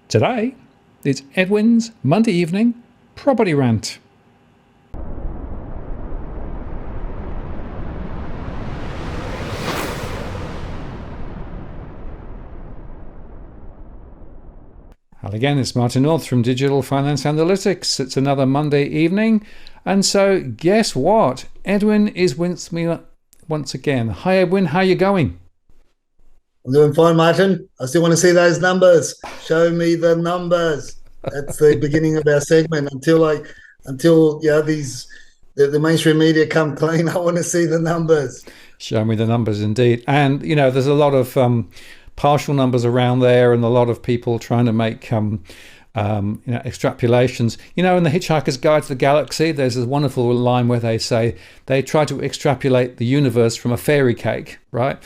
Today, it's Edwin's Monday evening property rant. And again, it's Martin North from Digital Finance Analytics. It's another Monday evening. And so guess what? Edwin is with me once again. Hi, Edwin. How are you going? I'm doing fine, Martin. I still want to see those numbers. Show me the numbers. That's the beginning of our segment. Until the mainstream media come clean, I want to see the numbers. Show me the numbers, indeed. And there's a lot of partial numbers around there, and a lot of people trying to make extrapolations. In the Hitchhiker's Guide to the Galaxy, there's this wonderful line where they say they try to extrapolate the universe from a fairy cake, right?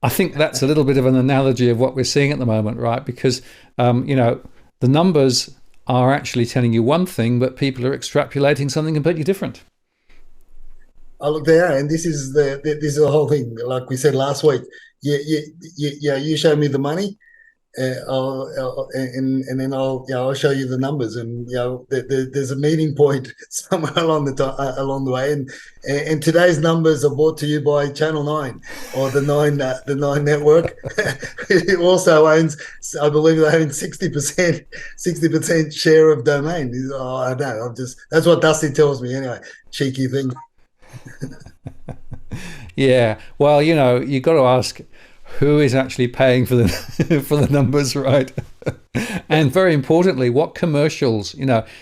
I think that's a little bit of an analogy of what we're seeing at the moment, right? Because, the numbers are actually telling you one thing, but people are extrapolating something completely different. Oh, look there, and this is the whole thing. Like we said last week, you show me the money, and then I'll show you the numbers, and there's a meeting point somewhere along the way, and today's numbers are brought to you by Channel 9 or the Nine Network. It also owns, I believe they own 60% share of Domain. I know, that's what Dusty tells me anyway. Cheeky thing. Yeah, well, you've got to ask who is actually paying for the for the numbers, right? And very importantly, what commercials,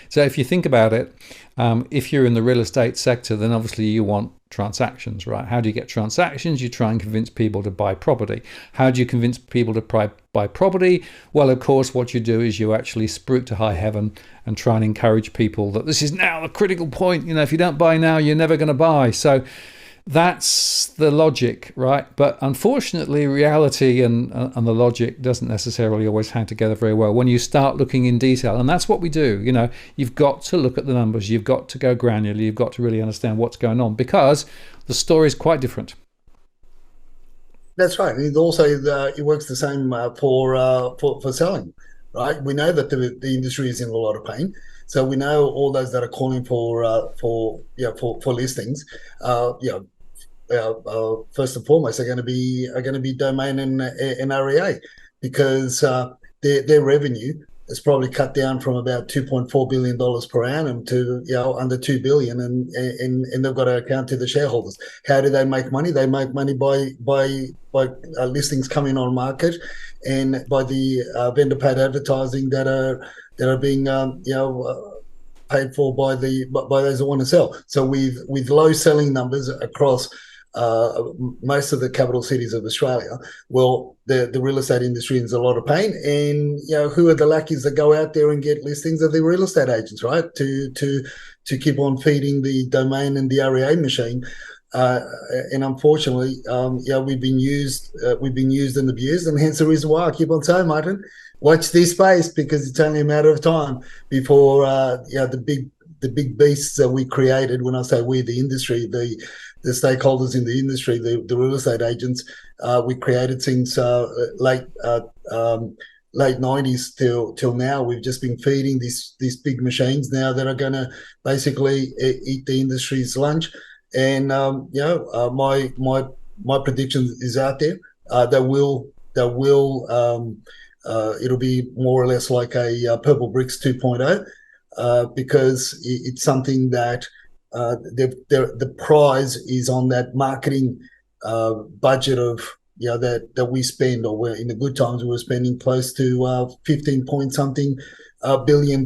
so if you think about it, if you're in the real estate sector, then obviously you want transactions, right? How do you get transactions? You try and convince people to buy property. How do you convince people to buy property? Well, of course, what you do is you actually spruik to high heaven and try and encourage people that this is now a critical point. If you don't buy now, you're never going to buy. So that's the logic, right? But unfortunately, reality and the logic doesn't necessarily always hang together very well when you start looking in detail. And that's what we do. You've got to look at the numbers. You've got to go granular. You've got to really understand what's going on, because the story is quite different. That's right. It also it works the same for selling, right? We know that the industry is in a lot of pain. So we know all those that are calling for listings. First and foremost, are going to be Domain and REA, because their revenue is probably cut down from about $2.4 billion per annum to under $2 billion, and they've got to account to the shareholders. How do they make money? They make money by listings coming on market, and by the vendor paid advertising that are being paid for by those that want to sell. So with low selling numbers across most of the capital cities of Australia, well, the real estate industry is in a lot of pain, and who are the lackeys that go out there and get listings? Are the real estate agents, right? To keep on feeding the Domain and the REA machine. And unfortunately, we've been used and abused, and hence the reason why I keep on saying, Martin, watch this space, because it's only a matter of time before the big beasts that we created. When I say we, the industry, the stakeholders in the industry, the real estate agents, we created since late 90s till now. We've just been feeding these big machines now that are going to basically eat the industry's lunch. And my prediction is out there. It'll be more or less like a Purple Bricks 2.0, because it's something that the prize is on that marketing budget of that we spend, or in the good times we were spending close to 15 point something $billion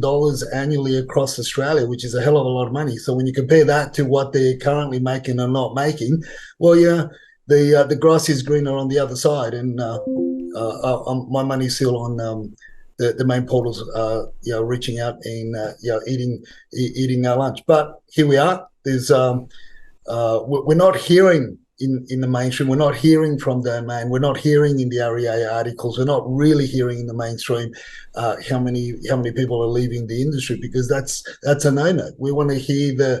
annually across Australia, which is a hell of a lot of money. So when you compare that to what they're currently making or not making, well, the grass is greener on the other side, and my money's still on the main portals, reaching out and eating our lunch. But here we are. There's we're not hearing in the mainstream. We're not hearing from Domain. We're not hearing in the REA articles. We're not really hearing in the mainstream how many people are leaving the industry, because that's a no-no. We want to hear the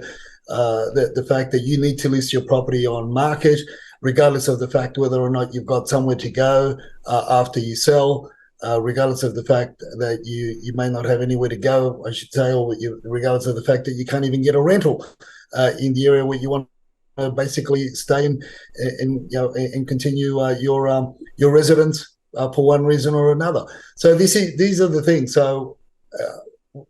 fact that you need to list your property on market, regardless of the fact whether or not you've got somewhere to go after you sell. regardless of the fact that you may not have anywhere to go, I should say, or regardless of the fact that you can't even get a rental in the area where you want to basically stay and continue your residence for one reason or another. So these are the things. So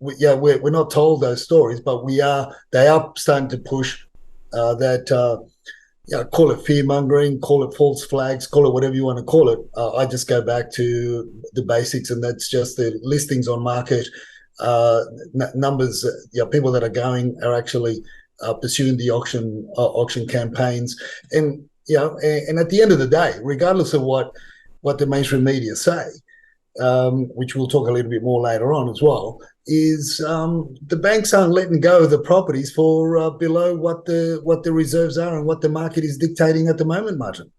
we're not told those stories, but they are starting to push that. Call it fear mongering, call it false flags, call it whatever you want to call it. I just go back to the basics, and that's just the listings on market, numbers. People that are actually pursuing the auction campaigns, and and at the end of the day, regardless of what the mainstream media say, which we'll talk a little bit more later on as well, is the banks aren't letting go of the properties for below what the reserves are and what the market is dictating at the moment, Martin.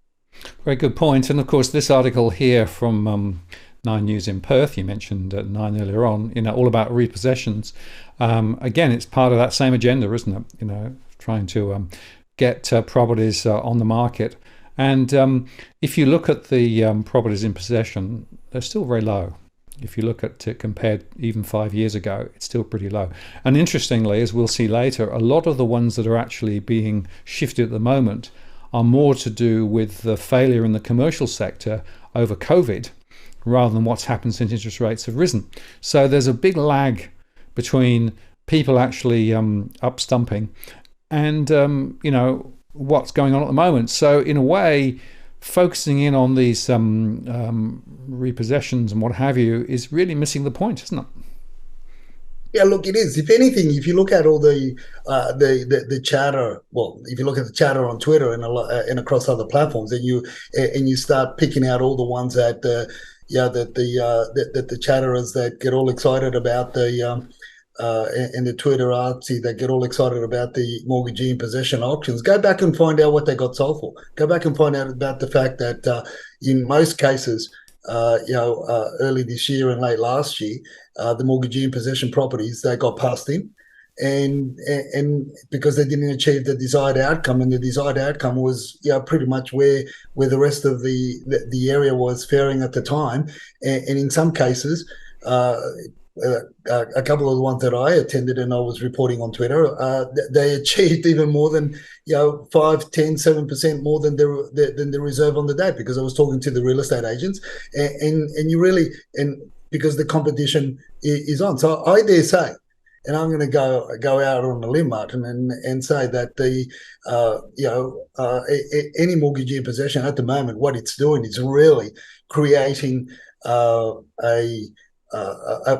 Very good point. And of course, this article here from Nine News in Perth, you mentioned Nine earlier on, all about repossessions. Again, it's part of that same agenda, isn't it? Trying to get properties on the market. And if you look at the properties in possession, they're still very low. If you look at it compared even 5 years ago, it's still pretty low. And interestingly, as we'll see later, a lot of the ones that are actually being shifted at the moment are more to do with the failure in the commercial sector over COVID rather than what's happened since interest rates have risen. So there's a big lag between people actually up stumping and, what's going on at the moment. So in a way, focusing in on these repossessions and what have you is really missing the point, isn't it? Yeah, look, it is. If anything, if you look at all the chatter, well, if you look at the chatter on Twitter and across other platforms, and you start picking out all the ones that the chatterers that get all excited about in the Twitter artsy that get all excited about the mortgagee in possession auctions, go back and find out what they got sold for. Go back and find out about the fact that in most cases, early this year and late last year, the mortgagee in possession properties, they got passed in, and because they didn't achieve the desired outcome, and the desired outcome was pretty much where the rest of the area was faring at the time, and in some cases. A couple of the ones that I attended and I was reporting on Twitter, they achieved even more than 5, 10, 7% more than the reserve on the day, because I was talking to the real estate agents, and you really, and because the competition is on. So I dare say, and I'm going to go out on a limb, Martin, and say that any mortgagee in possession at the moment, what it's doing is really creating a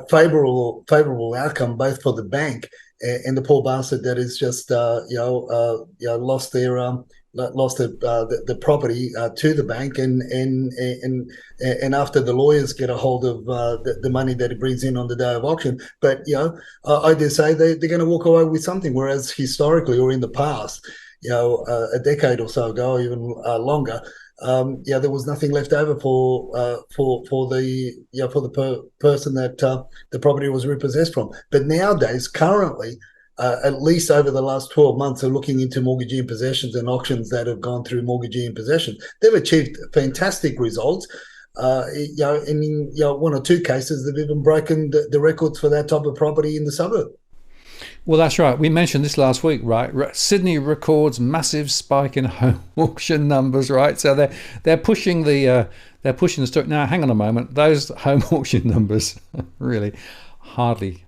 favorable outcome both for the bank and the poor bastard that is just lost the property to the bank, and after the lawyers get a hold of the money that it brings in on the day of auction. But I dare say they're going to walk away with something, whereas historically or in the past, a decade or so ago, even longer. There was nothing left over for the person that the property was repossessed from. But nowadays, currently, at least over the last 12 months, are looking into mortgagee in possessions and auctions that have gone through mortgagee in possession. They've achieved fantastic results. In one or two cases, they've even broken the records for that type of property in the suburb. Well, that's right. We mentioned this last week, right? Sydney records massive spike in home auction numbers, right? So they're pushing the story. Now, hang on a moment. Those home auction numbers really hardly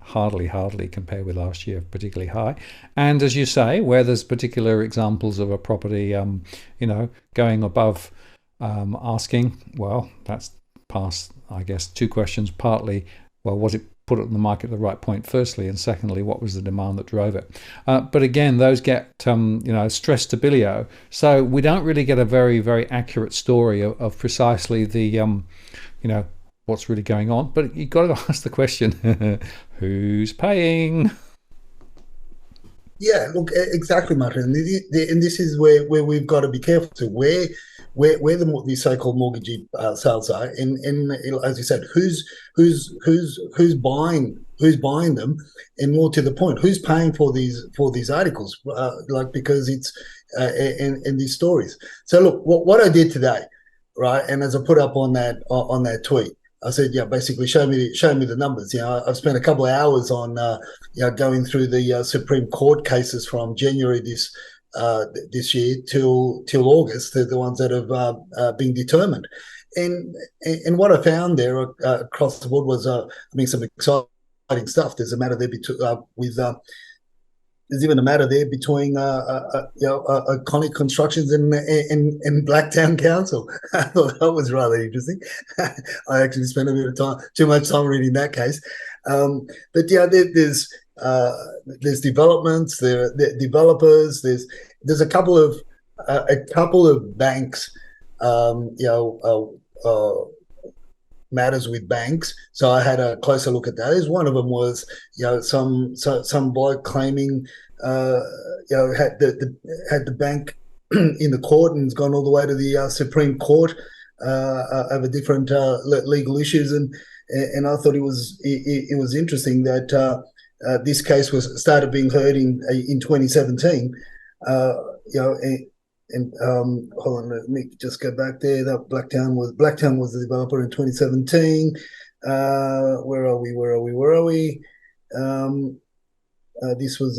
compare with last year, particularly high. And as you say, where there's particular examples of a property, going above asking, well, that's past, I guess, two questions. Partly, well, was it put it on the market at the right point, firstly, and secondly, what was the demand that drove it? But again, those get stressed to bilio, so we don't really get a very, very accurate story of precisely the what's really going on. But you've got to ask the question: who's paying? Yeah, look, exactly, Martin. And this is where we've got to be careful to where the so-called mortgagee sales are, and as you said, who's buying them, and more to the point, who's paying for these articles, because it's in these stories. So look, what I did today, right, and as I put up on that tweet, I said, yeah, basically show me the numbers. I've spent a couple of hours on going through the Supreme Court cases from January this year till August. They're the ones that have been determined. And what I found there across the board was, some exciting stuff. There's a matter there with there's even a matter there between Iconic Constructions and Blacktown Council. I thought that was rather interesting. I actually spent a bit of time, too much time reading that case. But yeah, there's developments, there developers. There's a couple of banks, matters with banks. So I had a closer look at those. One of them was, some bloke claiming, had the bank in the court and has gone all the way to the Supreme Court over different legal issues. And I thought it was interesting that this case started being heard in 2017. Hold on, let me just go back there. That Blacktown was the developer in 2017. Where are we? This was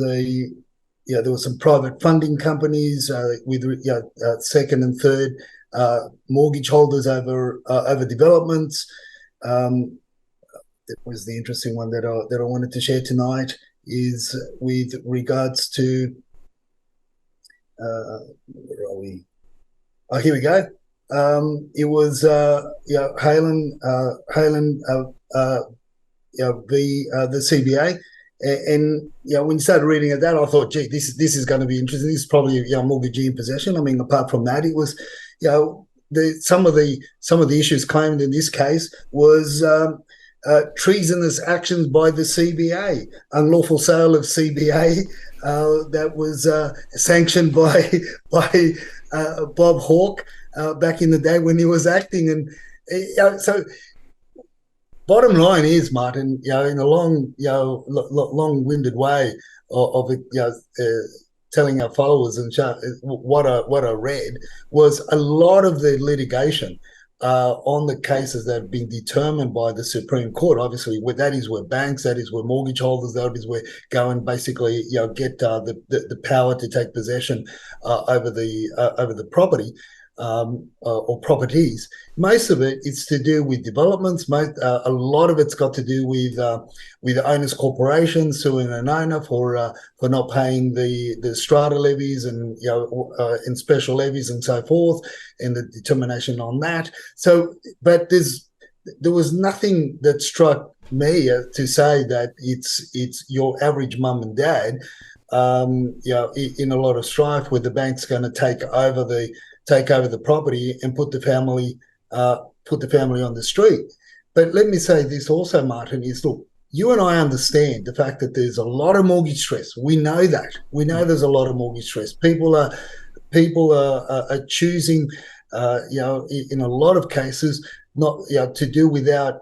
there were some private funding companies with second and third mortgage holders over developments. That was the interesting one that I wanted to share tonight, is with regards to. Where are we? Oh, here we go. It was Halen the CBA, and when you started reading at that, I thought, gee, this is going to be interesting. This is probably mortgagee in possession. I mean, apart from that, it was some of the issues claimed in this case was treasonous actions by the CBA, unlawful sale of CBA. That was sanctioned by Bob Hawke back in the day when he was acting. And so bottom line is, Martin, in a long-winded way of telling our followers and what I read was a lot of the litigation on the cases that have been determined by the Supreme Court. Obviously, that is where banks, that is where mortgage holders, that is where go and basically get the power to take possession over the property or properties. Most of it is to do with developments. A lot of it's got to do with owners' corporations suing an owner for not paying the strata levies and special levies and so forth, and the determination on that. So, but there was nothing that struck me to say that it's your average mum and dad, in a lot of strife where the bank's going to take over the property and put the family on the street. But let me say this also, Martin, is look, you and I understand the fact that there's a lot of mortgage stress. We know that. We know there's a lot of mortgage stress. People are choosing, in a lot of cases, not to do without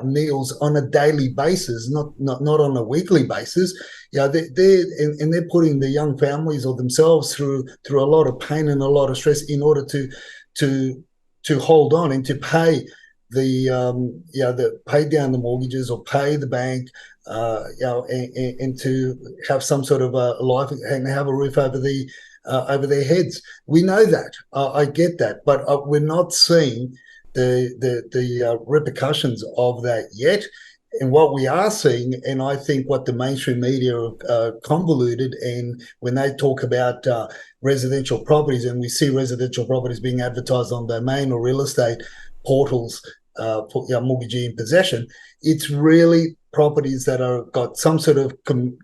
meals on a daily basis, not on a weekly basis. They're putting the young families or themselves through a lot of pain and a lot of stress in order to hold on and to pay pay down the mortgages or pay the bank, and to have some sort of a life and have a roof over their heads. We know that. I get that, but we're not seeing the repercussions of that yet. And what we are seeing, and I think what the mainstream media convoluted, and when they talk about residential properties, and we see residential properties being advertised on Domain or real estate portals for mortgagee in possession, it's really properties that are got some sort of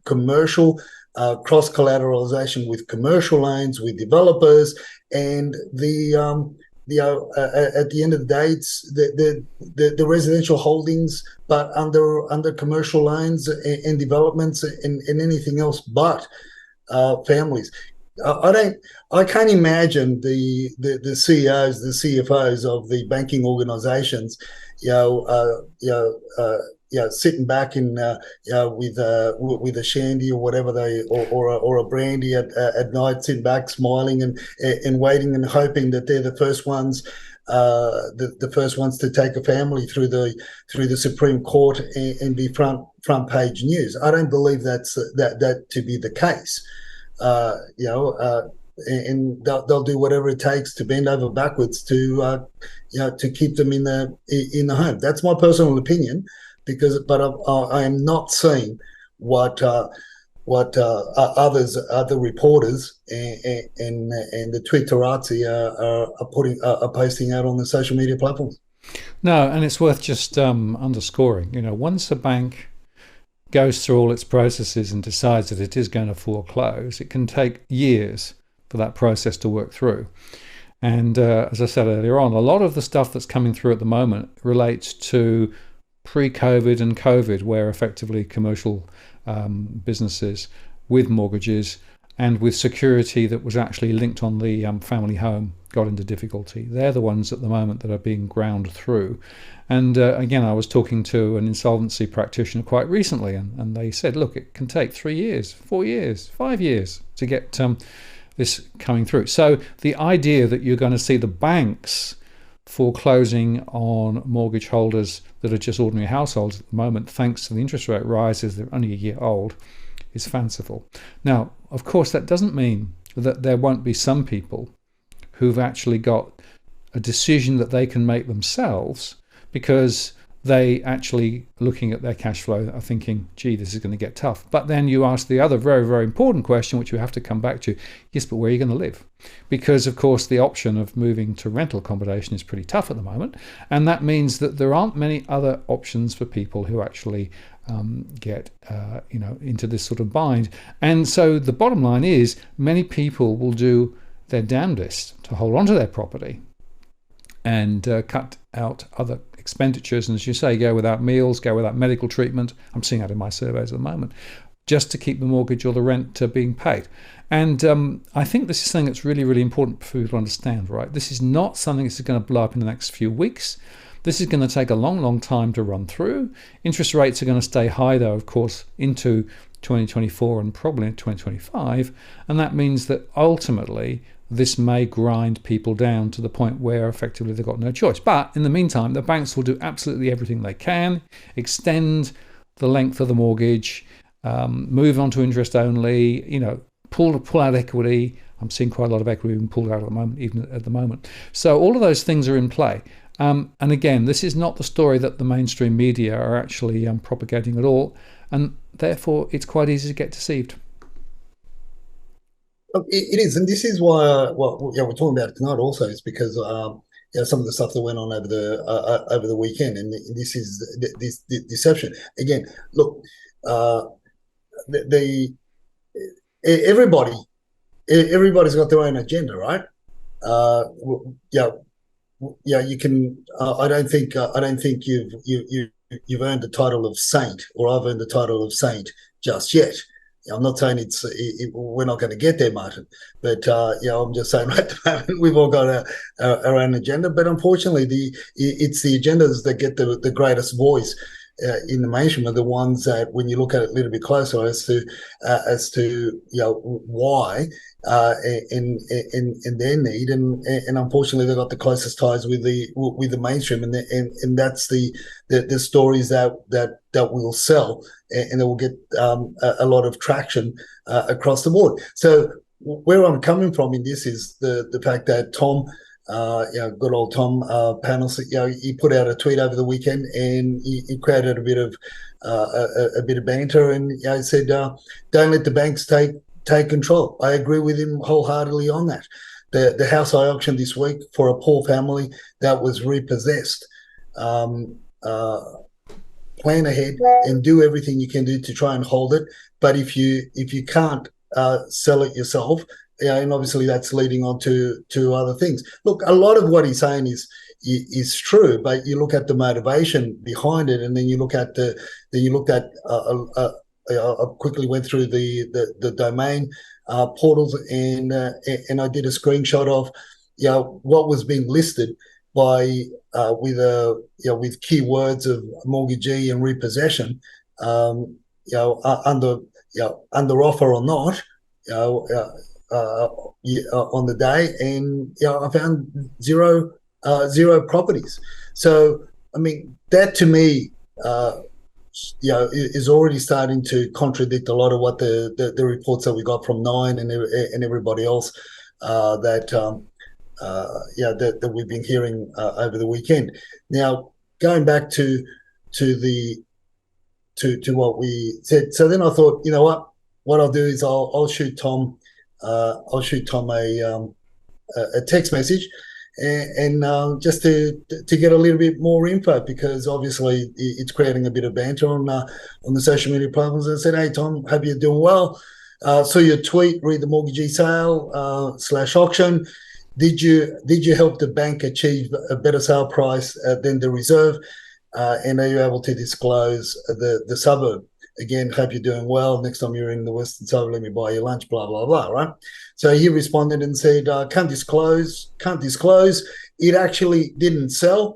commercial cross-collateralization with commercial loans, with developers, and at the end of the day, it's the residential holdings, but under commercial loans and developments and anything else but families. I can't imagine the CEOs, the CFOs of the banking organizations, sitting back in with a shandy or whatever or a brandy at night, sitting back smiling and waiting and hoping that they're the first ones the first ones to take a family through the Supreme Court and be front page news. I don't believe that to be the case. And they'll do whatever it takes to bend over backwards to keep them in the home. That's my personal opinion, but I am not seeing what other reporters and the Twitterati are posting out on the social media platforms. No, and it's worth just underscoring. Once a bank goes through all its processes and decides that it is going to foreclose, it can take years for that process to work through. And as I said earlier on, a lot of the stuff that's coming through at the moment relates to pre-COVID and COVID, where effectively commercial businesses with mortgages and with security that was actually linked on the family home got into difficulty. They're the ones at the moment that are being ground through. And again, I was talking to an insolvency practitioner quite recently, and they said, look, it can take 3 years, 4 years, 5 years to get this coming through. So the idea that you're going to see the banks foreclosing on mortgage holders that are just ordinary households at the moment, thanks to the interest rate rises, they're only a year old, is fanciful. Now, of course, that doesn't mean that there won't be some people who've actually got a decision that they can make themselves, because they actually, looking at their cash flow, are thinking, gee, this is going to get tough. But then you ask the other very, very important question, which we have to come back to. Yes, but where are you going to live? Because, of course, the option of moving to rental accommodation is pretty tough at the moment. And that means that there aren't many other options for people who actually get into this sort of bind. And so the bottom line is, many people will do their damnedest to hold on to their property and cut out other expenditures, and as you say, go without meals, go without medical treatment. I'm seeing that in my surveys at the moment, just to keep the mortgage or the rent being paid. And I think this is something that's really, really important for people to understand, right? This is not something that's going to blow up in the next few weeks. This is going to take a long, long time to run through. Interest rates are going to stay high, though, of course, into 2024 and probably in 2025. And that means that ultimately this may grind people down to the point where effectively they've got no choice. But in the meantime, the banks will do absolutely everything they can, extend the length of the mortgage, move on to interest only, pull out equity. I'm seeing quite a lot of equity being pulled out at the moment. So all of those things are in play. And again, this is not the story that the mainstream media are actually propagating at all. And therefore, it's quite easy to get deceived. It is, and this is why we're talking about it tonight. Also, is because some of the stuff that went on over the weekend, and this is this deception again. Look, everybody's got their own agenda, right? You can. I don't think you've earned the title of saint, or I've earned the title of saint just yet. I'm not saying we're not going to get there, Martin, but I'm just saying right at the moment we've all got our own agenda. But unfortunately, it's the agendas that get the greatest voice in the mainstream are the ones that, when you look at it a little bit closer as to why and their need, and unfortunately they've got the closest ties with the mainstream, and that's the stories that will sell and that will get a lot of traction across the board. So where I'm coming from in this is the fact that Tom, good old Tom Panels, he put out a tweet over the weekend, and he created a bit of banter, and he said, "Don't let the banks take control." I agree with him wholeheartedly on that. The house I auctioned this week for a poor family that was repossessed. Plan ahead and do everything you can do to try and hold it. But if you can't sell it yourself, and obviously that's leading on to other things. Look, a lot of what he's saying is true, but you look at the motivation behind it, and then you look at I quickly went through the domain portals, and I did a screenshot of what was being listed by with keywords of mortgagee and repossession, under offer or not, on the day, and I found zero zero properties. So, I mean, that to me, is already starting to contradict a lot of what the reports that we got from Nine and everybody else that we've been hearing over the weekend. Now, going back to what we said, so then I thought, you know what I'll do is I'll shoot Tom a text message and just to get a little bit more info, because obviously it's creating a bit of banter on the social media platforms. And I said, hey Tom, hope you're doing well. Saw your tweet, read the mortgagee sale / auction. Did you help the bank achieve a better sale price than the reserve? And are you able to disclose the suburb? Again, hope you're doing well. Next time you're in the western suburb, let me buy you lunch, blah, blah, blah, right? So he responded and said, can't disclose. It actually didn't sell,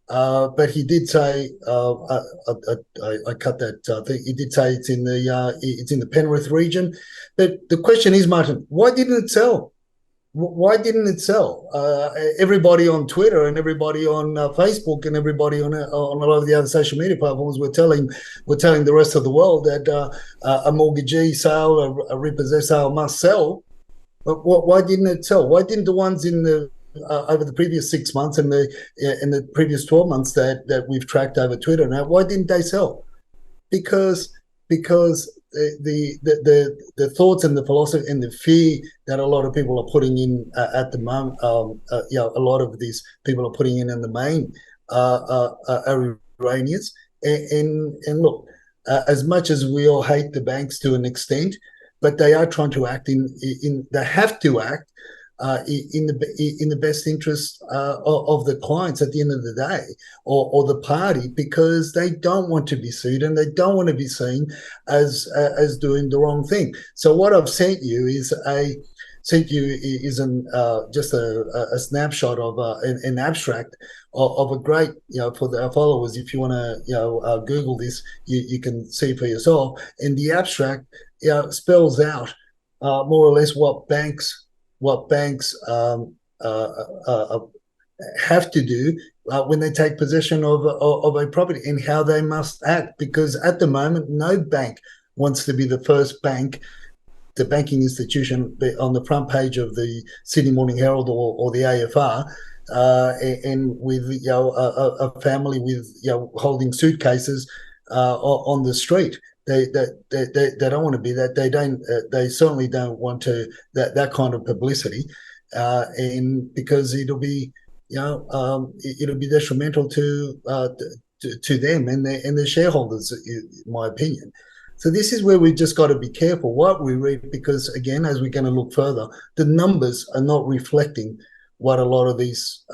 but he did say, I cut that thing. He did say it's in the Penrith region. But the question is, Martin, why didn't it sell? Why didn't it sell? Everybody on Twitter and everybody on Facebook and everybody on a lot of the other social media platforms were telling the rest of the world that a mortgagee sale, a repossessed sale must sell. But why didn't it sell? Why didn't the ones in the over the previous 6 months and the previous 12 months that we've tracked over Twitter now, why didn't they sell? Because the thoughts and the philosophy and the fear that a lot of people are putting in at the moment, a lot of these people are putting in the main are erroneous. And look, as much as we all hate the banks to an extent, but they are trying to act they have to act in the best interest of the clients at the end of the day, or the party, because they don't want to be sued and they don't want to be seen as doing the wrong thing. So what I've sent you is just a snapshot of an abstract of a great, for our followers. If you want to Google this, you can see for yourself. And the abstract spells out more or less what banks have to do when they take possession of a property, and how they must act. Because at the moment, no bank wants to be the first bank, the banking institution on the front page of the Sydney Morning Herald or the AFR, and with a family with holding suitcases on the street. They don't want to be that. They certainly don't want to that kind of publicity, and because it'll be detrimental to them and their shareholders, in my opinion. So this is where we've just got to be careful what we read, because again, as we're going to look further, the numbers are not reflecting what a lot of these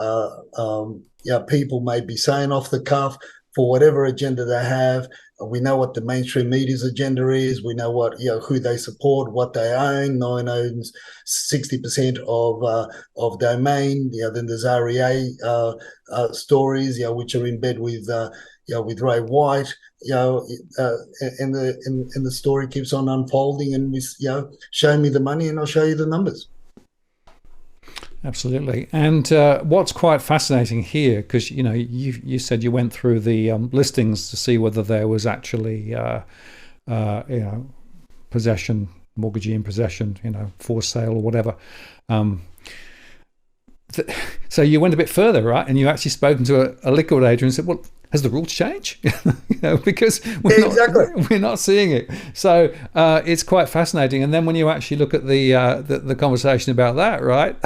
people may be saying off the cuff for whatever agenda they have. We know what the mainstream media's agenda is. We know what who they support, what they own. Nine owns 60% of Domain. Then there's REA stories, which are in bed with Ray White. And the story keeps on unfolding. And show me the money, and I'll show you the numbers. Absolutely. And what's quite fascinating here, because you said you went through the listings to see whether there was actually possession, mortgagee in possession, for sale or whatever. So you went a bit further, right? And you actually spoken to a liquidator and said, well, has the rules changed? Because we're not seeing it. So it's quite fascinating. And then when you actually look at the conversation about that, right?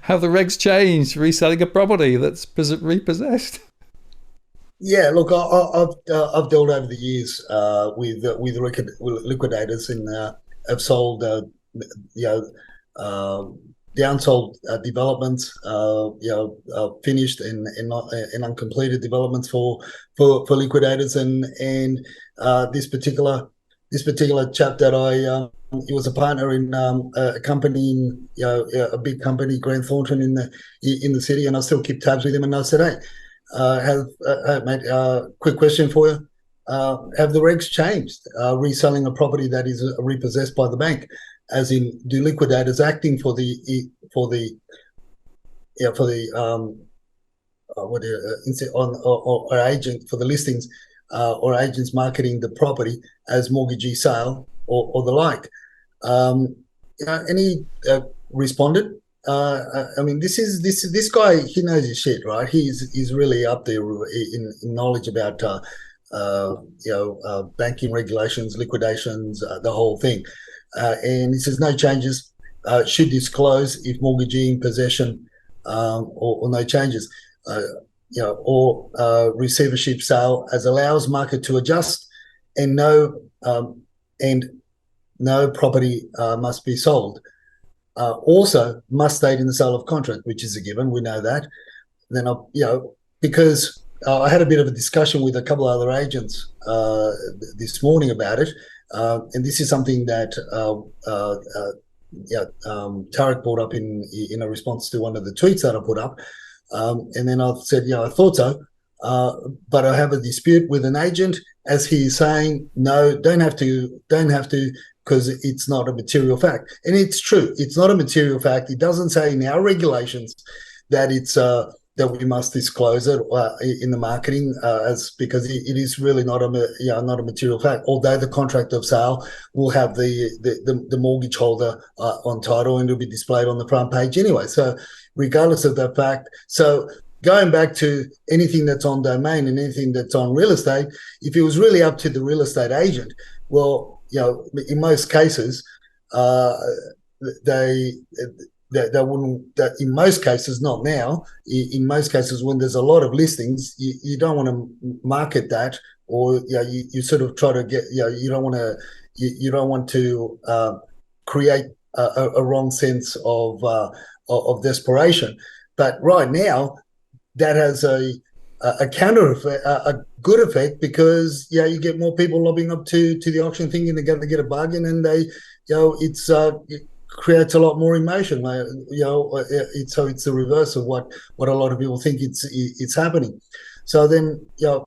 Have the regs changed reselling a property that's repossessed? Yeah, look, I've dealt over the years with liquidators, and have sold downsold developments, finished and uncompleted developments for liquidators, and this particular chap that he was a partner in a company, a big company, Grant Thornton in the city, and I still keep tabs with him. And I said, hey, mate, quick question for you. Have the regs changed? Reselling a property that is repossessed by the bank, as in, do liquidators acting for the for the what do on or agent for the listings or agents marketing the property as mortgagee sale or the like. And he responded. I mean, this guy. He knows his shit, right? He's really up there in knowledge about banking regulations, liquidations, the whole thing. And he says no changes. Should disclose if mortgagee in possession, or no changes. Or receivership sale as allows market to adjust, and no property must be sold. Also, must state in the sale of contract, which is a given. We know that. Then, because I had a bit of a discussion with a couple of other agents this morning about it, and this is something that Tarek brought up in a response to one of the tweets that I put up. And then I said, I thought so, but I have a dispute with an agent, as he is saying, no, don't have to, because it's not a material fact. And it's true, it's not a material fact. It doesn't say in our regulations that it's that we must disclose it in the marketing, because it is really not a material fact. Although the contract of sale will have the mortgage holder on title, and it'll be displayed on the front page anyway. So regardless of that fact, so going back to anything that's on domain and anything that's on real estate, if it was really up to the real estate agent, well, in most cases, they wouldn't. That in most cases, not now. In most cases, when there's a lot of listings, you don't want to market that, or you sort of try to get. You don't want to. You don't want to create a wrong sense of desperation. But right now, that has a counter effect, a good effect, because you get more people lobbying up to the auction thinking they're going to get a bargain, and they, it creates a lot more emotion. So it's the reverse of what a lot of people think it's happening. So then, I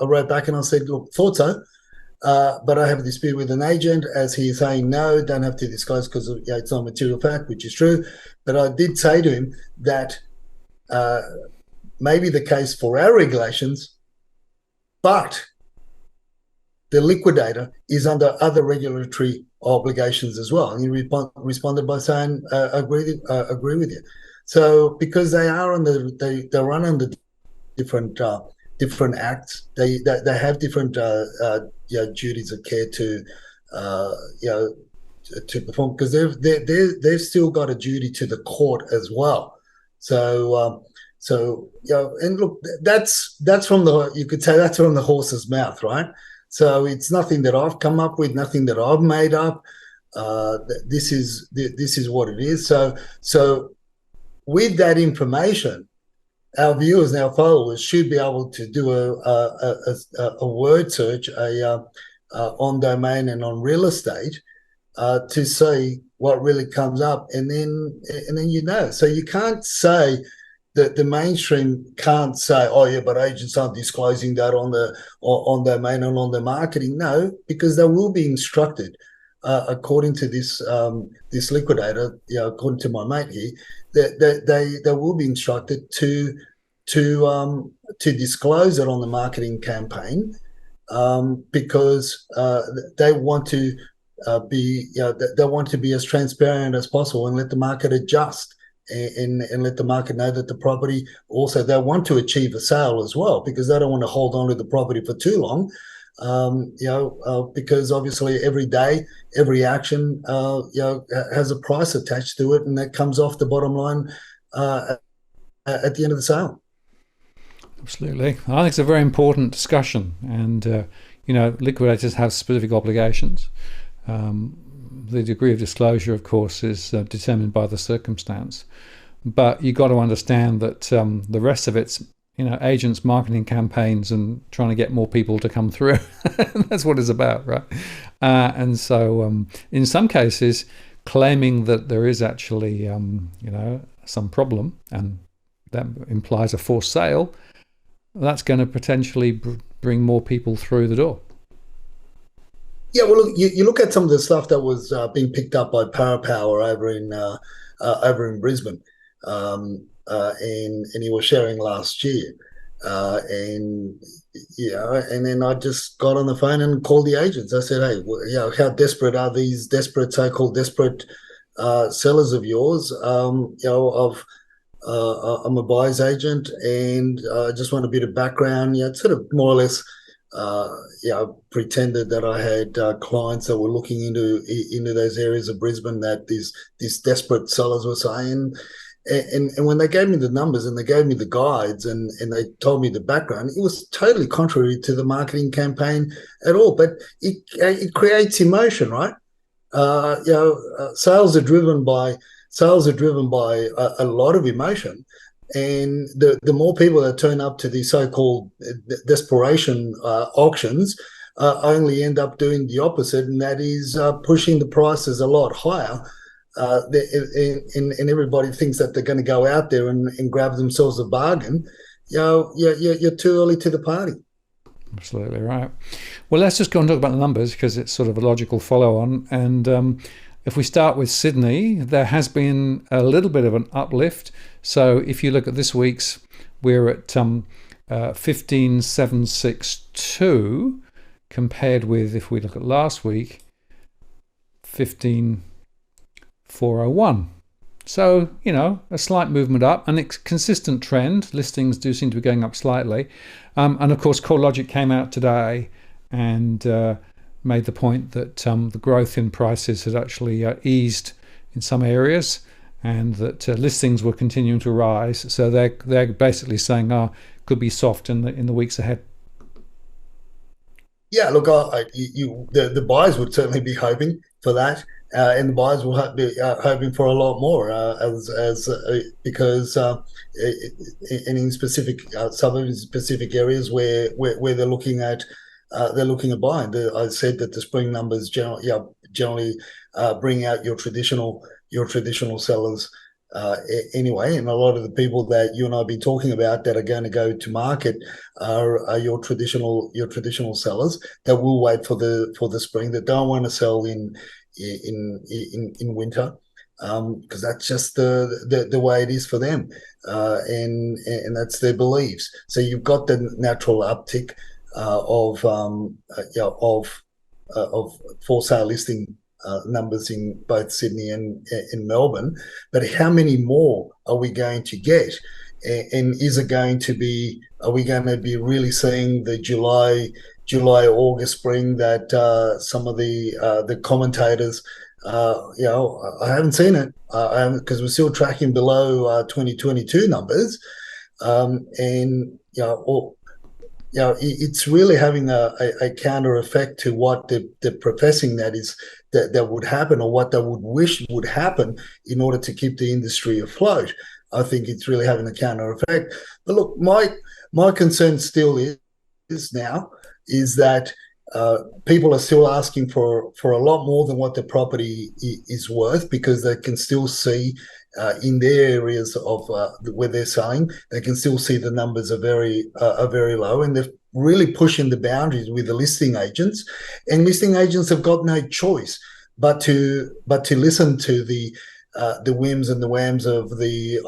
wrote back and I said, look, thought so. But I have a dispute with an agent, as he is saying, no, don't have to disclose because it's not a material fact, which is true. But I did say to him that maybe the case for our regulations, but the liquidator is under other regulatory obligations as well. And he responded by saying, agree with you. So because they run under different acts, they have different duties of care to perform, because they've still got a duty to the court as well. So and look, that's from the horse's mouth, right? So it's nothing that I've come up with, nothing that I've made up. This is what it is. So with that information, our viewers and our followers should be able to do a word search, on domain and on real estate, to see what really comes up, and then So you can't say that the mainstream can't say, oh yeah, but agents aren't disclosing that on domain and on the marketing. No, because they will be instructed, according to this liquidator, according to my mate here, that they will be instructed to disclose it on the marketing campaign, because they want to they want to be as transparent as possible and let the market adjust, and let the market know that the property, also they want to achieve a sale as well, because they don't want to hold on to the property for too long. Because obviously every day, every action, has a price attached to it, and that comes off the bottom line at the end of the sale. Absolutely. I think it's a very important discussion, and liquidators have specific obligations. The degree of disclosure, of course, is determined by the circumstance, but you've got to understand that the rest of it's agents, marketing campaigns, and trying to get more people to come through. That's what it's about, right? And so in some cases, claiming that there is actually some problem, and that implies a forced sale, that's going to potentially bring more people through the door. Yeah, well, look, you look at some of the stuff that was being picked up by Parapower over in Brisbane. and he was sharing last year. And and then I just got on the phone and called the agents. I said, "Hey, how desperate are these so-called desperate sellers of yours? I'm a buyer's agent, and I just want a bit of background." Sort of more or less, pretended that I had clients that were looking into those areas of Brisbane that these desperate sellers were saying. And when they gave me the numbers and they gave me the guides and they told me the background, it was totally contrary to the marketing campaign at all. But it creates emotion, right? Sales are driven by a lot of emotion, and the more people that turn up to the so-called desperation auctions only end up doing the opposite, and that is pushing the prices a lot higher. And everybody thinks that they're going to go out there and grab themselves a bargain. You're too early to the party. Absolutely right. Well, let's just go and talk about the numbers because it's sort of a logical follow-on. And if we start with Sydney, there has been a little bit of an uplift. So if you look at this week's, we're at 15,762 compared with, if we look at last week, 15,401. So, a slight movement up, and it's a consistent trend. Listings do seem to be going up slightly. And of course, CoreLogic came out today and made the point that the growth in prices had actually eased in some areas, and that listings were continuing to rise. So they're basically saying, could be soft in the weeks ahead. Yeah, look, the buyers would certainly be hoping for that. And the buyers will be hoping for a lot more, because in specific suburbs, specific areas where they're looking at buying. I said that the spring numbers generally bring out your traditional sellers anyway, and a lot of the people that you and I have been talking about that are going to go to market are your traditional sellers that will wait for the spring, that don't want to sell in winter, because that's just the way it is for them, and that's their beliefs. So you've got the natural uptick of for sale listing numbers in both Sydney and in Melbourne, but how many more are we going to get? And is it going to be? Are we going to be really seeing the July, August, spring that some of the commentators? I haven't seen it because we're still tracking below 2022 numbers, and it's really having a counter effect to what they're professing that would happen, or what they would wish would happen in order to keep the industry afloat. I think it's really having a counter effect. But look, my concern still is that people are still asking for a lot more than what the property is worth, because they can still see in their areas of where they're selling, they can still see the numbers are very low, and they're really pushing the boundaries with the listing agents, and listing agents have got no choice but to listen to the whims and the whams of the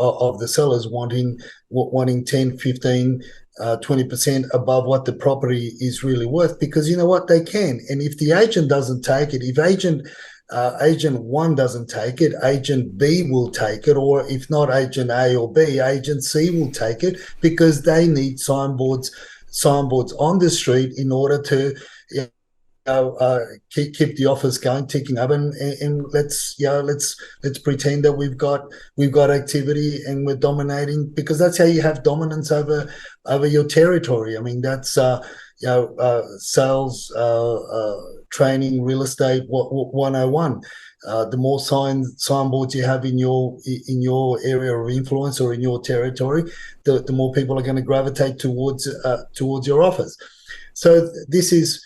sellers wanting 10, 15, 20% above what the property is really worth, because you know what, they can. And if the agent doesn't take it, if agent one doesn't take it, agent B will take it, or if not agent A or B, agent C will take it, because they need signboards on the street in order to keep the offers going, ticking up, and let's pretend that we've got activity and we're dominating, because that's how you have dominance over your territory. I mean, that's sales training, real estate 101. The more signboards you have in your area of influence or in your territory, the more people are going to gravitate towards your offers. So this is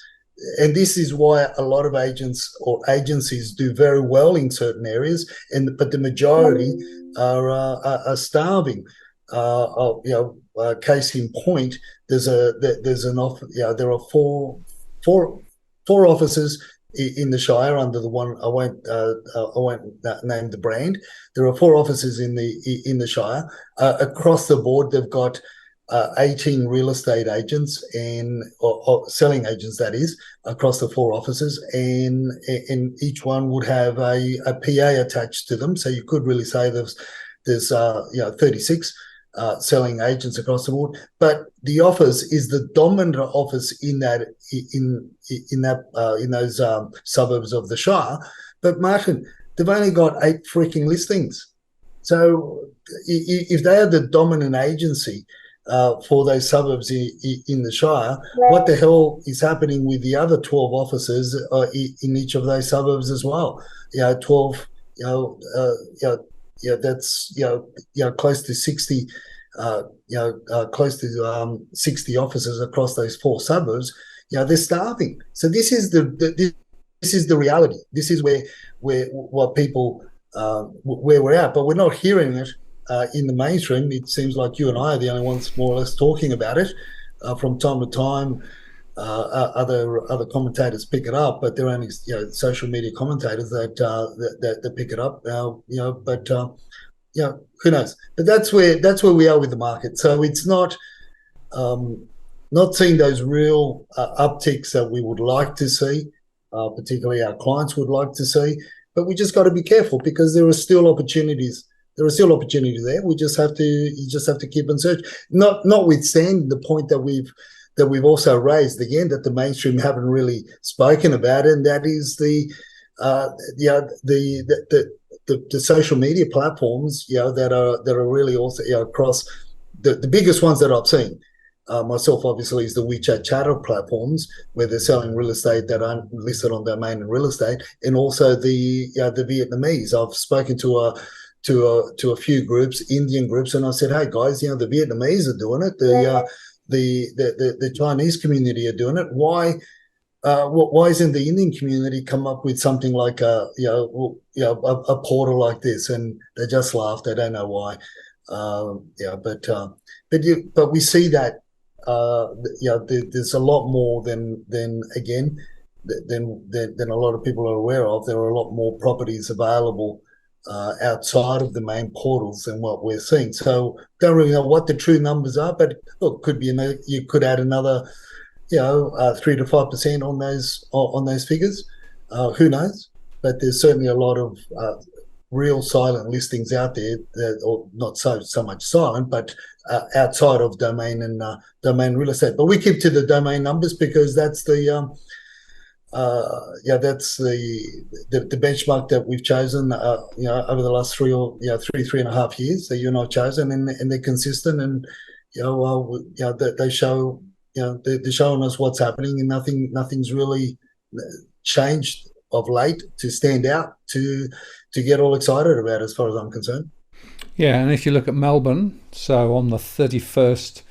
why a lot of agents or agencies do very well in certain areas, but the majority are starving. Case in point, there are four offices in the Shire under the one I won't name the brand. There are 4 offices in the Shire. Across the board, they've got 18 real estate agents or selling agents, that is, across the 4 offices, and each one would have a PA attached to them. So you could really say there's 36 selling agents across the board. But the office is the dominant office in those suburbs of the Shire. But Martin, they've only got 8 freaking listings. So if they are the dominant agency for those suburbs in the Shire, what the hell is happening with the other 12 offices in each of those suburbs as well? 12. That's close to 60. Close to 60 offices across those 4 suburbs. They're starving. So this is the reality. This is where what people where we're at, but we're not hearing it in the mainstream. It seems like you and I are the only ones more or less talking about it. From time to time, other commentators pick it up, but they're only social media commentators that pick it up. But who knows? But that's where we are with the market. So it's not seeing those real upticks that we would like to see, particularly our clients would like to see. But we just got to be careful because there are still opportunities. There are still opportunities there. You just have to keep on search. Notwithstanding the point that we've also raised again that the mainstream haven't really spoken about, and that is the social media platforms, that are really also across the biggest ones that I've seen. Myself, obviously, is the WeChat chatter platforms where they're selling real estate that aren't listed on domain and real estate, and also the Vietnamese. I've spoken to a few groups, Indian groups, and I said, hey guys, the Vietnamese are doing it. The Chinese community are doing it. Why isn't the Indian community come up with something like a portal like this? And they just laughed. They don't know why. But we see that there's a lot more than a lot of people are aware of. There are a lot more properties available outside of the main portals than what we're seeing. So don't really know what the true numbers are, but look, you could add another 3 to 5% on those figures. Who knows? But there's certainly a lot of real silent listings out there, or not so much silent, but outside of domain and domain real estate. But we keep to the domain numbers because that's the benchmark that we've chosen. Over the last 3.5 years that you and I have chosen, and they're consistent, and they show. They're showing us what's happening, and nothing's really changed of late to stand out to get all excited about, as far as I'm concerned. Yeah, and if you look at Melbourne, so on the 31st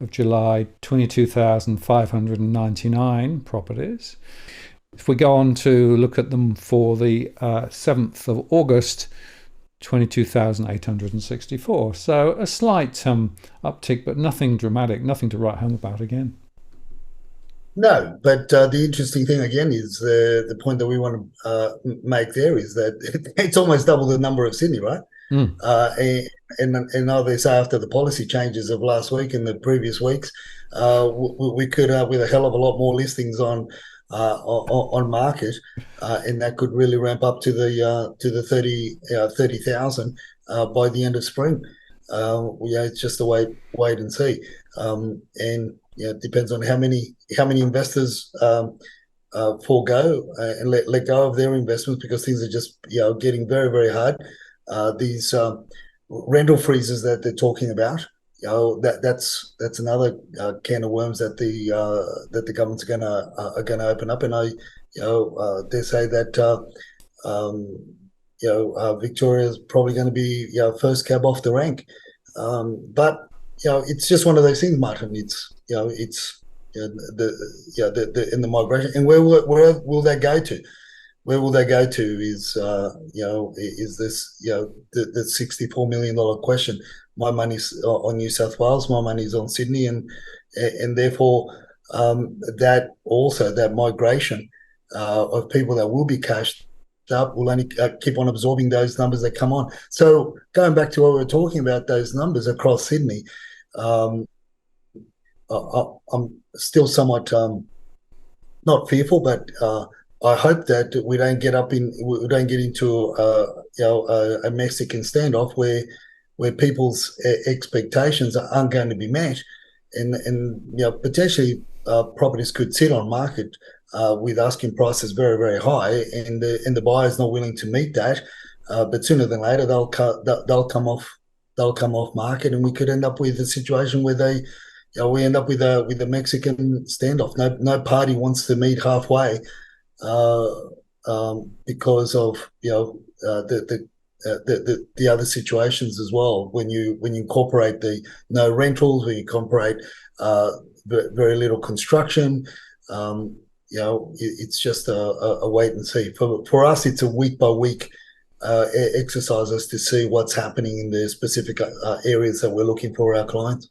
of July, 22,599 properties. If we go on to look at them for the 7th of August, 22,864. So a slight uptick, but nothing dramatic, nothing to write home about again. No, but the interesting thing again is the point that we want to make there is that it's almost double the number of Sydney, right? Mm. And obviously after the policy changes of last week and the previous weeks, we could with a hell of a lot more listings on market, and that could really ramp up to the 30,000 by the end of spring. It's just a wait and see, and it depends on how many investors forego and let go of their investments because things are just getting very, very hard. These rental freezes that they're talking about, that's another can of worms that the government's are gonna open up, and I they say that Victoria is probably going to be first cab off the rank, but it's just one of those things, Martin. It's the migration, and where will they go to? Where will they go to is this the $64 million question. My money's on New South Wales, my money's on Sydney, and therefore that migration of people that will be cashed up will only keep on absorbing those numbers that come on. So going back to what we were talking about, those numbers across Sydney, um, I'm still somewhat not fearful, but I hope that we don't get into a Mexican standoff where people's expectations aren't going to be met, and potentially properties could sit on market with asking prices very very high, and the buyer's not willing to meet that. But sooner than later they'll come off market, and we could end up with a situation where we end up with a Mexican standoff. No party wants to meet halfway uh, because of the other situations as well. When you incorporate the no rentals, when you incorporate very little construction, it's just a wait and see. For us, it's a week by week exercise as to see what's happening in the specific areas that we're looking for our clients.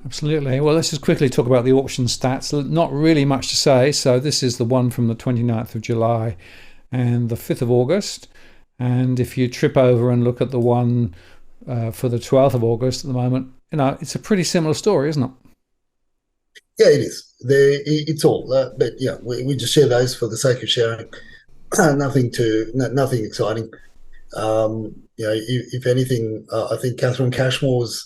Absolutely. Well, let's just quickly talk about the auction stats. Not really much to say. So this is the one from the 29th of July and the 5th of August. And if you trip over and look at the one for the 12th of August at the moment, it's a pretty similar story, isn't it? Yeah, it is. It's all, but yeah, we just share those for the sake of sharing. Nothing exciting. If anything, I think Catherine Cashmore was.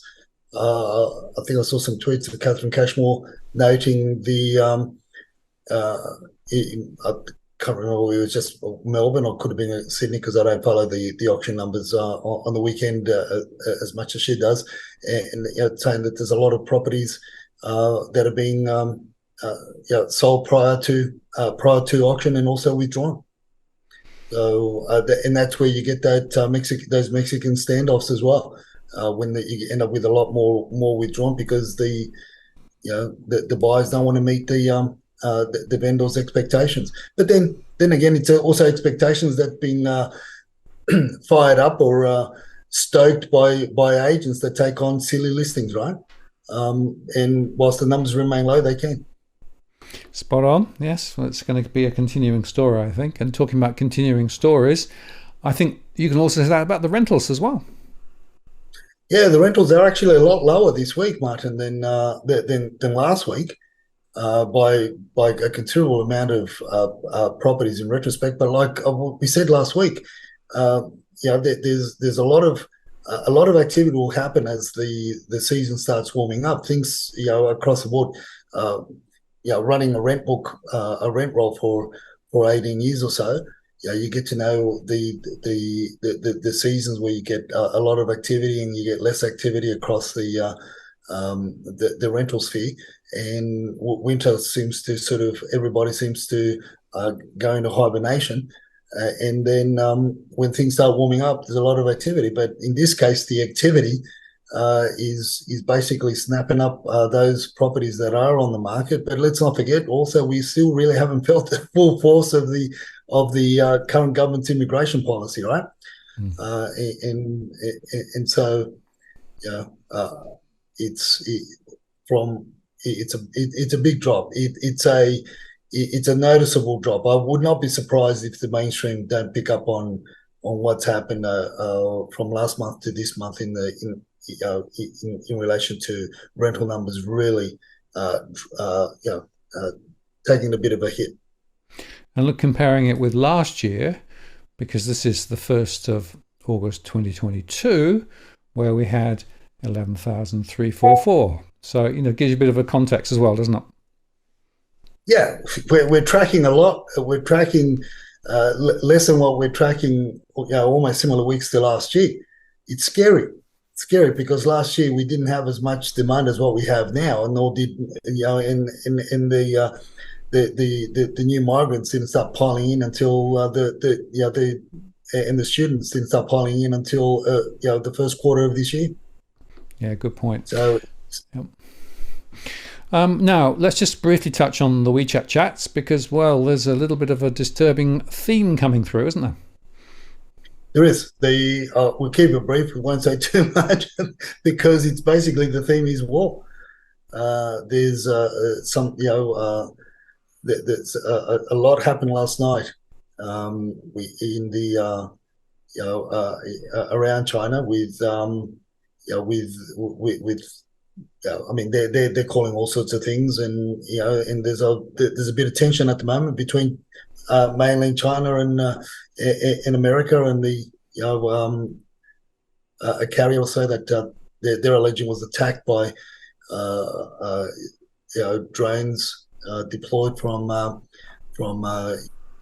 I think I saw some tweets of Catherine Cashmore noting I can't remember, it was just Melbourne or could have been Sydney because I don't follow the auction numbers on the weekend as much as she does, and saying that there's a lot of properties that are being sold prior to auction and also withdrawn. So and that's where you get that those Mexican standoffs as well. When you end up with a lot more withdrawn because the buyers don't want to meet the vendor's expectations. But then again, it's also expectations that have been fired up or stoked by agents that take on silly listings, right? And whilst the numbers remain low, they can. Spot on. Yes, well, it's going to be a continuing story, I think. And talking about continuing stories, I think you can also say that about the rentals as well. Yeah, the rentals are actually a lot lower this week, Martin, than last week by a considerable amount of properties in retrospect. But like we said last week, there's a lot of activity will happen as the season starts warming up. Things across the board. Running a rent book, a rent roll for 18 years or so. You get to know the seasons where you get a lot of activity and you get less activity across the rental sphere. And winter seems to everybody seems to go into hibernation. And then when things start warming up, there's a lot of activity. But in this case, the activity is basically snapping up those properties that are on the market. But let's not forget, also, we still really haven't felt the full force of the current government's immigration policy, right? And so, it's a big drop. It's a noticeable drop. I would not be surprised if the mainstream don't pick up on what's happened from last month to this month in relation to rental numbers really taking a bit of a hit. And look, comparing it with last year, because this is the 1st of August 2022, where we had 11,344. So, it gives you a bit of a context as well, doesn't it? Yeah, we're tracking a lot. We're tracking less than what we're tracking, almost similar weeks to last year. It's scary. It's scary because last year we didn't have as much demand as what we have now, and nor did the new migrants didn't start piling in until the students didn't start piling in until the first quarter of this year. Yeah, good point. So, yep. Now let's just briefly touch on the WeChat chats because, well, there's a little bit of a disturbing theme coming through, isn't there? There is. We'll keep it brief. We won't say too much because it's basically the theme is war. There's some there's a lot happened last night. We in the around China with with I mean, they're calling all sorts of things, and and there's a bit of tension at the moment between mainland China and in America, and the a carrier also that they're alleging was attacked by drones deployed from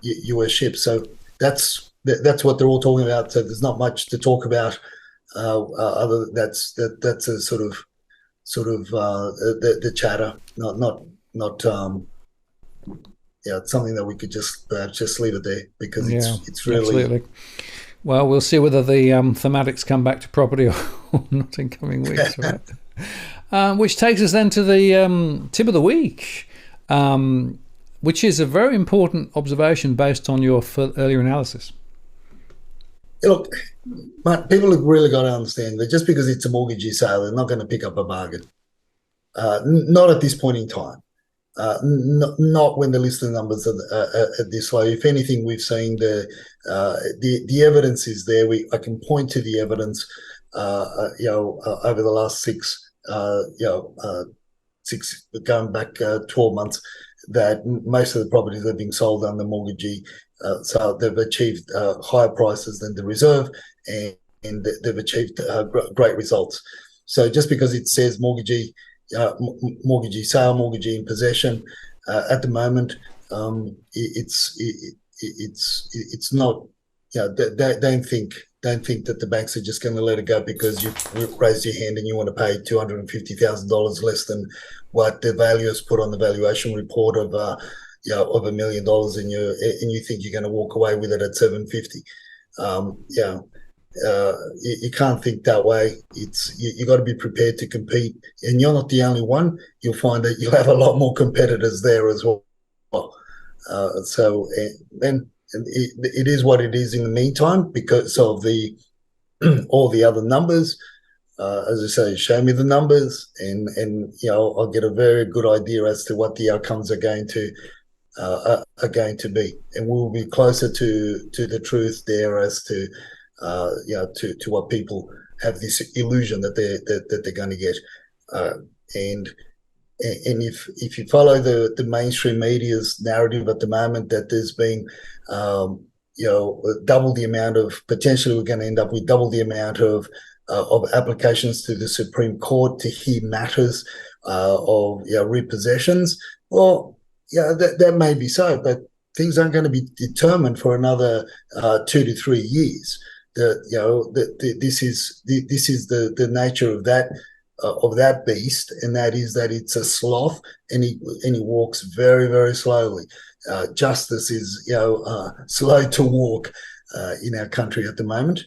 US ships. So that's what they're all talking about. So there's not much to talk about. Other that's a sort of the chatter, not it's something that we could just leave it there, because it's really absolutely. Well, we'll see whether the thematics come back to property or not in coming weeks, right? Which takes us then to the tip of the week, which is a very important observation based on your earlier analysis. Look, but people have really got to understand that just because it's a mortgagee sale, they're not going to pick up a bargain. Not at this point in time. Not when the listing numbers are this low. If anything, we've seen the evidence is there. I can point to the evidence. Over the last six going back 12 months, that most of the properties are being sold under mortgagee. So they've achieved higher prices than the reserve, and they've achieved great results. So just because it says mortgagee sale, mortgagee in possession, at the moment, it's not. Don't think that the banks are just going to let it go because you've raised your hand and you want to pay $250,000 less than what the valuers put on the valuation report of $1 million, and you think you're going to walk away with it at $750. You can't think that way. You got to be prepared to compete, and you're not the only one. You'll find that you'll have a lot more competitors there as well. It is what it is in the meantime, because of all the other numbers. As I say, show me the numbers, and I'll get a very good idea as to what the outcomes are going to be, and we'll be closer to the truth there as to to what people have this illusion that they're going to get, and if you follow the mainstream media's narrative at the moment, that there's been double the amount of, potentially we're going to end up with double the amount of applications to the Supreme Court to hear matters of repossessions. Well, that may be so, but things aren't going to be determined for another 2 to 3 years. This is the nature of that beast, and that is that it's a sloth, and he walks very, very slowly. Justice is slow to walk in our country at the moment.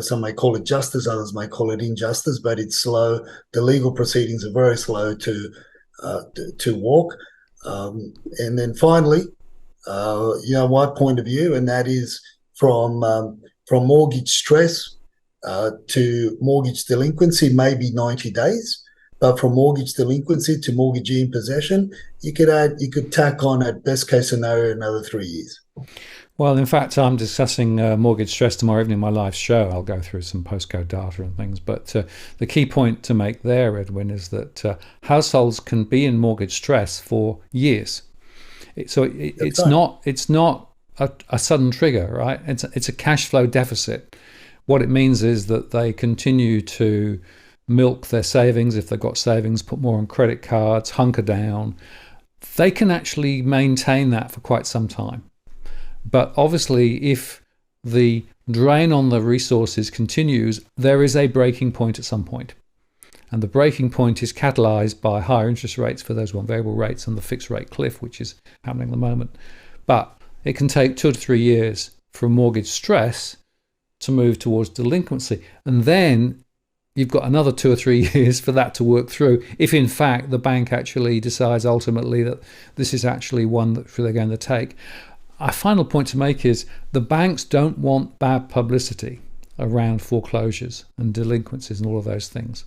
Some may call it justice, others may call it injustice, but it's slow. The legal proceedings are very slow to walk. And then finally, my point of view, and that is from mortgage stress to mortgage delinquency, maybe 90 days. But from mortgage delinquency to mortgagee in possession, you could tack on, at best case scenario, another 3 years. Well, in fact, I'm discussing mortgage stress tomorrow evening in my live show. I'll go through some postcode data and things. But the key point to make there, Edwin, is that households can be in mortgage stress for years. It's not a sudden trigger, right? It's a cash flow deficit. What it means is that they continue to milk their savings. If they've got savings, put more on credit cards, hunker down. They can actually maintain that for quite some time. But obviously, if the drain on the resources continues, there is a breaking point at some point. And the breaking point is catalyzed by higher interest rates for those on variable rates and the fixed rate cliff, which is happening at the moment. But it can take 2 to 3 years from mortgage stress to move towards delinquency. And then you've got another 2 or 3 years for that to work through, if in fact the bank actually decides ultimately that this is actually one that they're going to take. Our final point to make is the banks don't want bad publicity around foreclosures and delinquencies and all of those things.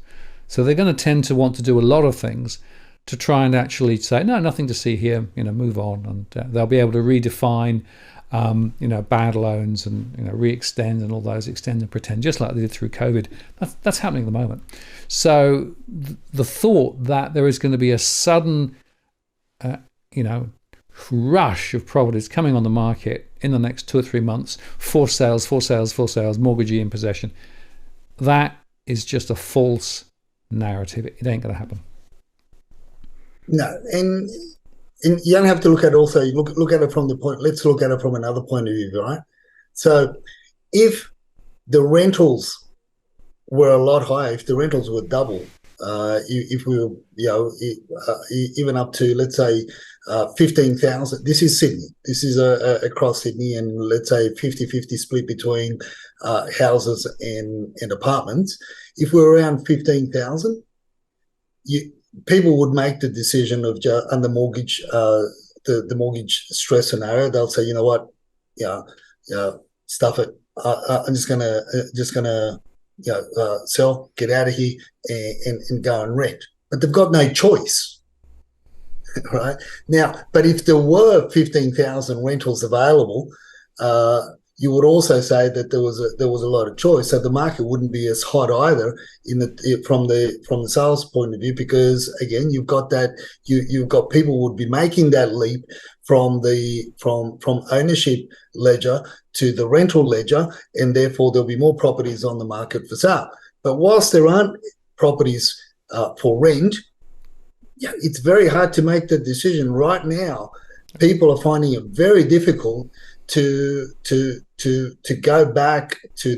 So they're going to tend to want to do a lot of things to try and actually say, no, nothing to see here, move on. And they'll be able to redefine, bad loans and, re-extend and all those, extend and pretend, just like they did through COVID. That's happening at the moment. So the thought that there is going to be a sudden, rush of properties coming on the market in the next 2 or 3 months, for sales, mortgagee in possession, that is just a false narrative. It ain't going to happen. No, and you don't have to look at also look at it from the point. Let's look at it from another point of view, right? So, if the rentals were a lot higher, if the rentals were double, if we were, even up to, let's say, 15,000. This is Sydney. This is across Sydney, and let's say 50-50 split between houses and apartments. If we're around 15,000, people would make the decision of under mortgage, the mortgage stress scenario. They'll say, you know what, stuff it. I'm just gonna sell, get out of here, and go and rent. But they've got no choice, right? Now, but if there were 15,000 rentals available, you would also say that there was a lot of choice, so the market wouldn't be as hot either from the sales point of view, because again, you've got people would be making that leap from ownership ledger to the rental ledger, and therefore there'll be more properties on the market for sale. But whilst there aren't properties for rent, it's very hard to make the decision right now. People are finding it very difficult to go back to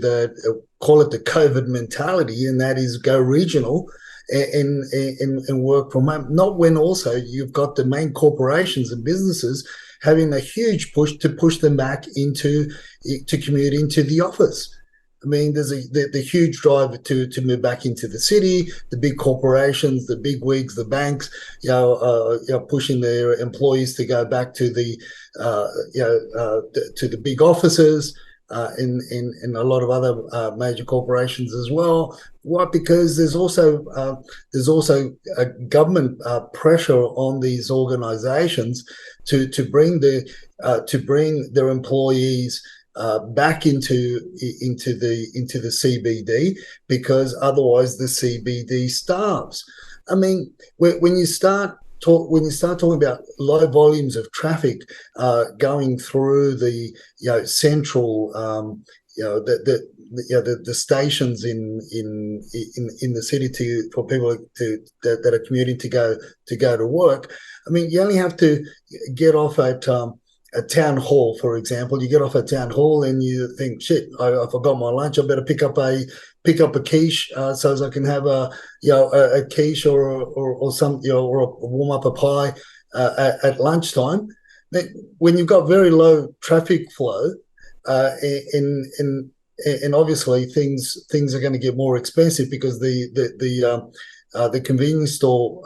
call it the COVID mentality, and that is go regional and work from home. Not when also you've got the main corporations and businesses having a huge push to push them back to commute into the office. I mean, there's the huge drive to move back into the city. The big corporations, the big wigs, the banks, pushing their employees to go back to the big offices, in a lot of other major corporations as well. Why? Because there's also a government pressure on these organisations to bring their employees back into the CBD, because otherwise the CBD starves. I mean, when you start talking about low volumes of traffic going through the central, the stations in the city for people that are commuting to go to work. I mean, you only have to get off at a town hall, for example. You get off at town hall and you think, shit, I forgot my lunch. I better pick up a quiche so as I can have a quiche or some or warm up a pie at lunchtime. When you've got very low traffic flow, and obviously things are going to get more expensive because the convenience store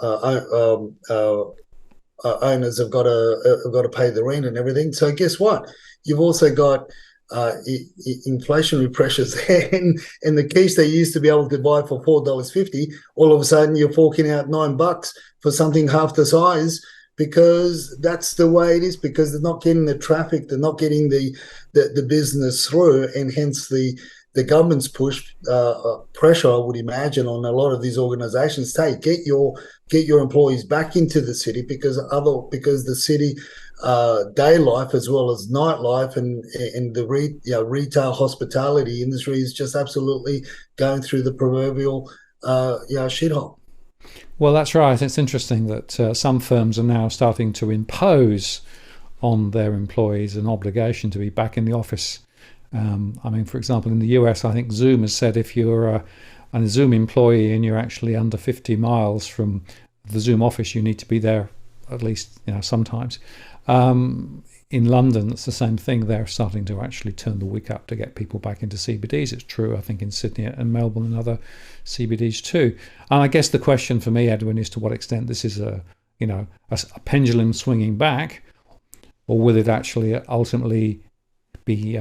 owners have got to pay the rent and everything. So guess what? You've also got inflationary pressures there, and the quiche they used to be able to buy for $4.50, all of a sudden you're forking out $9 for something half the size, because that's the way it is, because they're not getting the traffic, they're not getting the business through, and hence the government's push pressure, I would imagine, on a lot of these organizations. Hey, get your employees back into the city, because the city day life as well as nightlife and the retail hospitality industry is just absolutely going through the proverbial shithole. Well, that's right. It's interesting that some firms are now starting to impose on their employees an obligation to be back in the office. I mean, for example, in the US, I think Zoom has said if you're a Zoom employee and you're actually under 50 miles from the Zoom office, you need to be there at least, sometimes. In London, it's the same thing. They're starting to actually turn the wick up to get people back into CBDs. It's true, I think, in Sydney and Melbourne and other CBDs too. And I guess the question for me, Edwin, is to what extent this is a pendulum swinging back, or will it actually ultimately be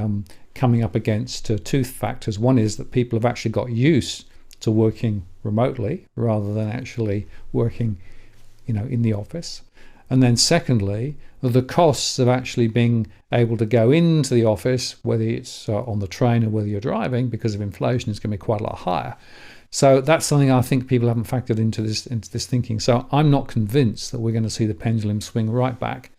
coming up against two factors. One is that people have actually got used to working remotely rather than actually working in the office. And then secondly, the costs of actually being able to go into the office, whether it's on the train or whether you're driving, because of inflation, is going to be quite a lot higher. So that's something I think people haven't factored into this thinking. So I'm not convinced that we're going to see the pendulum swing right back,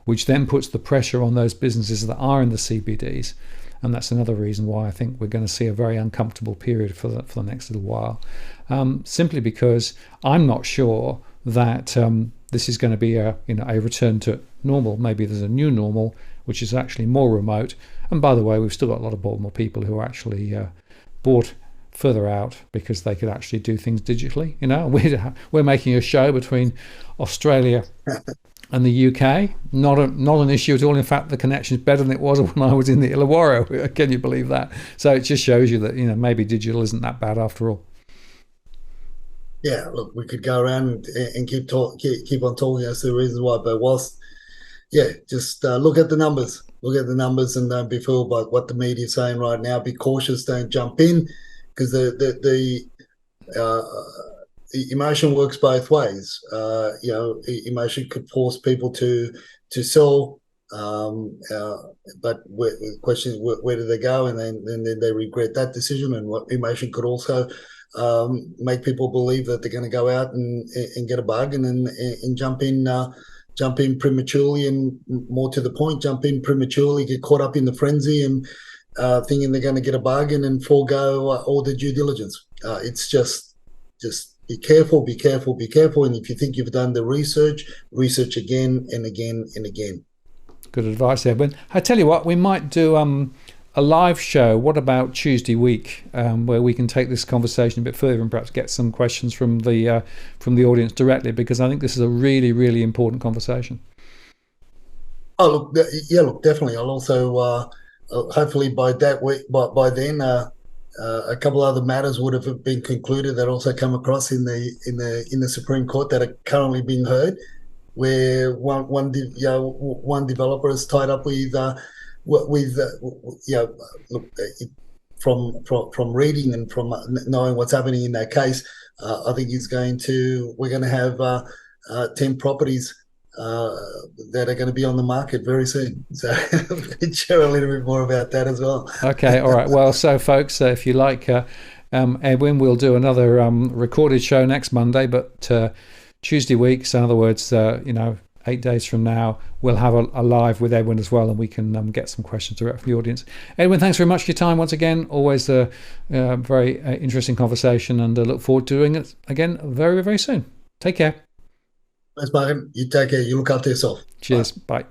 which then puts the pressure on those businesses that are in the CBDs. And that's another reason why I think we're going to see a very uncomfortable period for the next little while. Simply because I'm not sure that this is going to be a return to normal. Maybe there's a new normal, which is actually more remote. And by the way, we've still got a lot of Baltimore people who are actually bought further out because they could actually do things digitally. We're making a show between Australia and the UK, not an issue at all. In fact, the connection is better than it was when I was in the Illawarra. Can you believe that? So it just shows you that maybe digital isn't that bad after all. Yeah, look, we could go around and keep on talking as to the reasons why, but just look at the numbers. Look at the numbers and don't be fooled by what the media is saying right now. Be cautious, don't jump in, because the emotion works both ways. Emotion could force people to sell, but the question is where do they go, and then they regret that decision. And what emotion could also make people believe that they're going to go out and get a bargain and jump in prematurely, and more to the point, jump in prematurely, get caught up in the frenzy and thinking they're going to get a bargain and forego all the due diligence. It's just be careful. And if you think you've done the research again and again and again. Good advice, Edwin. I tell you what, we might do a live show. What about Tuesday week, where we can take this conversation a bit further and perhaps get some questions from the audience directly, because I think this is a really, really important conversation. Oh, look, definitely. I'll also hopefully by that week, by then, a couple other matters would have been concluded that also come across in the Supreme Court that are currently being heard, where one developer is tied up from reading and from knowing what's happening in that case. I think we're going to have 10 properties that are going to be on the market very soon. So share a little bit more about that as well. Okay, all right. Well, so folks, if you like Edwin, we'll do another recorded show next Monday, but Tuesday week, so in other words, 8 days from now, we'll have a live with Edwin as well, and we can get some questions direct from the audience. Edwin, thanks very much for your time once again. Always a very interesting conversation, and look forward to doing it again very, very soon. Take care. Thanks, Martin. You take care. You look after yourself. Cheers. Bye.